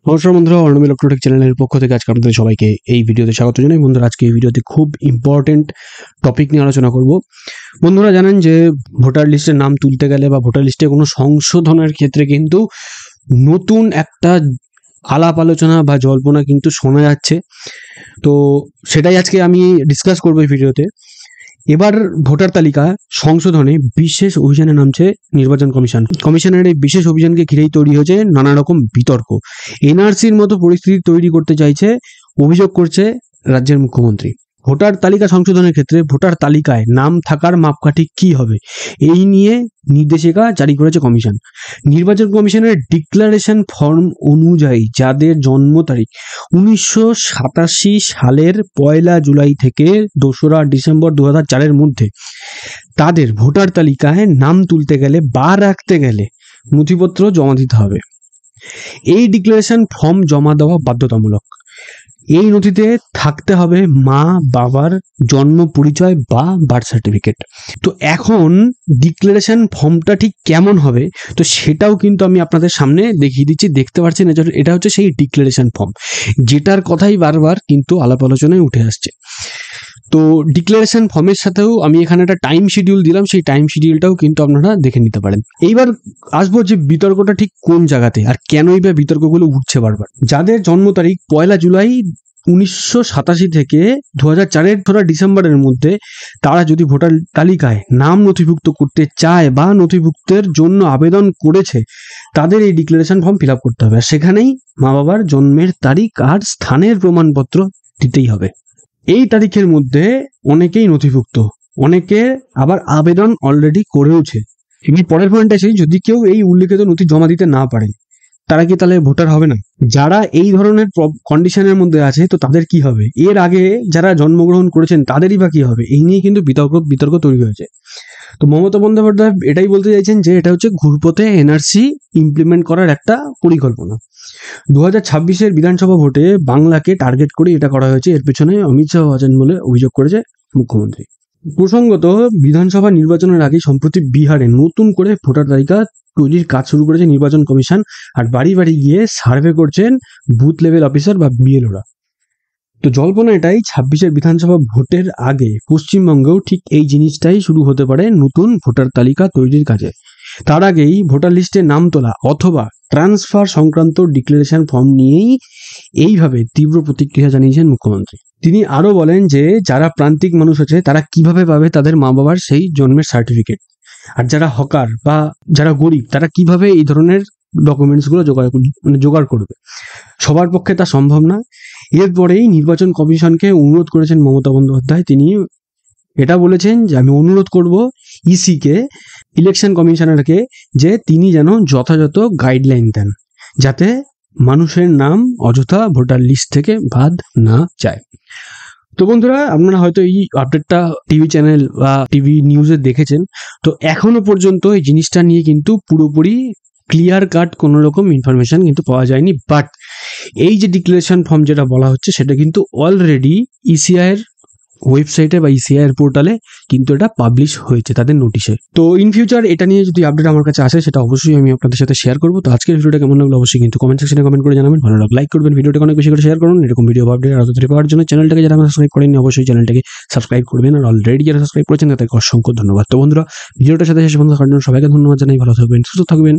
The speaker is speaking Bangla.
নমস্কার বন্ধুরা, অর্ণব ইলেকট্রনিক চ্যানেলের পক্ষ থেকে আজকে আপনাদের সবাইকে এই ভিডিওতে স্বাগত জানাই। বন্ধুরা, আজকে এই ভিডিওতে খুব ইম্পর্টেন্ট টপিক নিয়ে আলোচনা করব। বন্ধুরা, জানেন যে ভোটার লিস্টের নাম তুলতে গেলে বা ভোটার লিস্টে কোনো সংশোধনের ক্ষেত্রে কিন্তু নতুন একটা আলাপ আলোচনা বা জল্পনা কিন্তু শোনা যাচ্ছে। তো সেটাই আজকে আমি ডিসকাস করবো এই ভিডিওতে। এবার ভোটার তালিকা সংশোধনে বিশেষ অভিযানে নামছে নির্বাচন কমিশনের এই বিশেষ অভিযানকে ঘিরেই তৈরি হয়েছে নানা রকম বিতর্ক। এনআরসির মতো পরিস্থিতি তৈরি করতে চাইছে, অভিযোগ করছে রাজ্যের মুখ্যমন্ত্রী। ভোটার তালিকা সংশোধনের ক্ষেত্রে ভোটার তালিকায় নাম থাকার মাপকাঠি কি হবে, এই নিয়ে নির্দেশিকা জারি করেছে কমিশন। নির্বাচন কমিশনের ডিক্লারেশন ফর্ম অনুযায়ী যাদের জন্ম তারিখ 1987 সালের 1 জুলাই থেকে 2রা ডিসেম্বর 2004-এর মধ্যে, তাদের ভোটার তালিকায় নাম তুলতে গেলে বা রাখতে গেলে নথিপত্র জমা দিতে হবে। এই ডিক্লারেশন ফর্ম জমা দেওয়া বাধ্যতামূলক। এই নথিতে থাকতে হবে মা বাবার জন্ম পরিচয় বা বার্থ সার্টিফিকেট। তো এখন ডিক্লারেশন ফর্মটা ঠিক কেমন হবে, তো সেটাও কিন্তু আমি আপনাদের সামনে দেখিয়ে দিচ্ছি। দেখতে পাচ্ছেন, এটা হচ্ছে সেই ডিক্লারেশন ফর্ম যেটার কথাই বারবার কিন্তু আলাপ আলোচনায় উঠে আসছে। তো ডিক্লারেশন ফর্মের সাথেও আমি এখানে একটা টাইম শিডিউল দিলাম, সেই টাইম শিডিউলটাও কিন্তু আপনারা দেখে নিতে পারেন। এইবার আসবো যে বিতর্কটা ঠিক কোন জায়গাতে আর কেনই বা বিতর্কগুলো উঠছে বারবার। যাদের জন্ম তারিখ 1 জুলাই 1987 থেকে 2004-এর 2রা ডিসেম্বরের মধ্যে, তারা যদি ভোটার তালিকায় নাম নথিভুক্ত করতে চায় বা নথিভুক্তের জন্য আবেদন করেছে, তাদের এই ডিক্লারেশন ফর্ম ফিল আপ করতে হবে। আর সেখানেই মা বাবার জন্মের তারিখ আর স্থানের প্রমাণপত্র দিতেই হবে। এই তারিখের মধ্যে অনেকেই নথিভুক্ত, অনেকে আবার আবেদন অলরেডি করেওছে। এবার পরের পয়েন্টে আসি, যদি কেউ এই উল্লেখিত নথি জমা দিতে না পারে, তারা কি তাহলে ভোটার হবে না? যারা এই ধরনের কন্ডিশনের মধ্যে আছে, তো তাদের কি হবে? এর আগে যারা জন্মগ্রহণ করেছেন তাদেরই বা কি হবে? এই নিয়ে কিন্তু বিতর্ক তৈরি হয়েছে। তো মমতা বন্দ্যোপাধ্যায় এটাই বলতে চাইছেন যে এটা হচ্ছে ঘুরপথে এনআরসি ইমপ্লিমেন্ট করার একটা পরিকল্পনা। 2026-এর বিধানসভা ভোটে বাংলাকে টার্গেট করে এটা করা হয়েছে, এর পেছনে অমিত শাহ আছেন বলে অভিযোগ করেছে মুখ্যমন্ত্রী। প্রসঙ্গত, বিধানসভা নির্বাচনের আগে সম্প্রতি বিহারে নতুন করে ভোটার তালিকা তৈরির কাজ শুরু করেছে নির্বাচন কমিশন। আর বাড়ি বাড়ি গিয়ে সার্ভে করছেন বুথ লেভেল অফিসার বা বিএলওরা। তো জল্পনা এটাই, 26-এর বিধানসভা ভোটের আগে পশ্চিমবঙ্গেও ঠিক এই জিনিসটাই শুরু হতে পারে, নতুন ভোটার তালিকা তৈরির কাজে। তার আগেই ভোটার লিস্টে নাম তোলা অথবা ট্রান্সফার সংক্রান্ত ডিক্লারেশন ফর্ম নিয়েই এইভাবে তীব্র প্রতিক্রিয়া জানিয়েছেন মুখ্যমন্ত্রী। তিনি আরো বলেন যে যারা প্রান্তিক মানুষ আছে তারা কিভাবে পাবে তাদের মা বাবার সেই জন্মের সার্টিফিকেট, আর যারা হকার বা যারা গরিব তারা কিভাবে এই ধরনের ডকুমেন্টসগুলো জোগাড় করবে। সবার পক্ষে তা সম্ভব না। এরপরেই নির্বাচন কমিশনকে অনুরোধ করেছেন মমতা বন্দ্যোপাধ্যায়। তিনি এটা বলেছেন যে আমি অনুরোধ করব ইসিকে, ইলেকশন কমিশনারকে, যে তিনি যেন যথাযথ গাইডলাইন দেন যাতে মানুষের নাম অযথা ভোটার লিস্ট থেকে বাদ না যায়। তো বন্ধুরা, আপনারা হয়তো এই আপডেটটা টিভি চ্যানেল বা টিভি নিউজে দেখেছেন। তো এখনো পর্যন্ত এই জিনিসটা নিয়ে কিন্তু পুরোপুরি ক্লিয়ার কাট কোনো রকম ইনফরমেশন কিন্তু পাওয়া যায়নি। বাট এই যে ডিক্লারেশন ফর্ম যেটা বলা হচ্ছে, সেটা কিন্তু অলরেডি ইসিআইয়ের ওয়েবসাইটে বা ইসিআইয়ের পোর্টালে কিন্তু এটা পাবলিশ হয়েছে তাদের নোটিশে। তো ইন ফিউচার এটা নিয়ে যদি আপডেট আমার কাছে আসে, সেটা অবশ্যই আমি আপনাদের সাথে শেয়ার করবো। তো আজকের ভিডিওটা কেমন লাগলো অবশ্যই কিন্তু কমেন্ট সেকশনে কমেন্ট করে জানাবেন। ভালো লাগলে লাইক করবেন, ভিডিওটা অনেক বেশি করে শেয়ার করুন। এরকম ভিডিও আপডেট আরো তাড়াতাড়ি পাওয়ার জন্য চ্যানেলটাকে যারা সাবস্ক্রাইব করেননি অবশ্যই চ্যানেলটাকে সাবস্ক্রাইব করবেন, আর অলরেডি যারা সাবস্ক্রাইব করেছেন তাদেরকে অসংখ্য ধন্যবাদ। তো বন্ধুরা, ভিডিওটার সাথে শেষ পর্যন্ত থাকার জন্য সবাইকে ধন্যবাদ জানাই। ভালো থাকবেন, সুস্থ থাকবেন।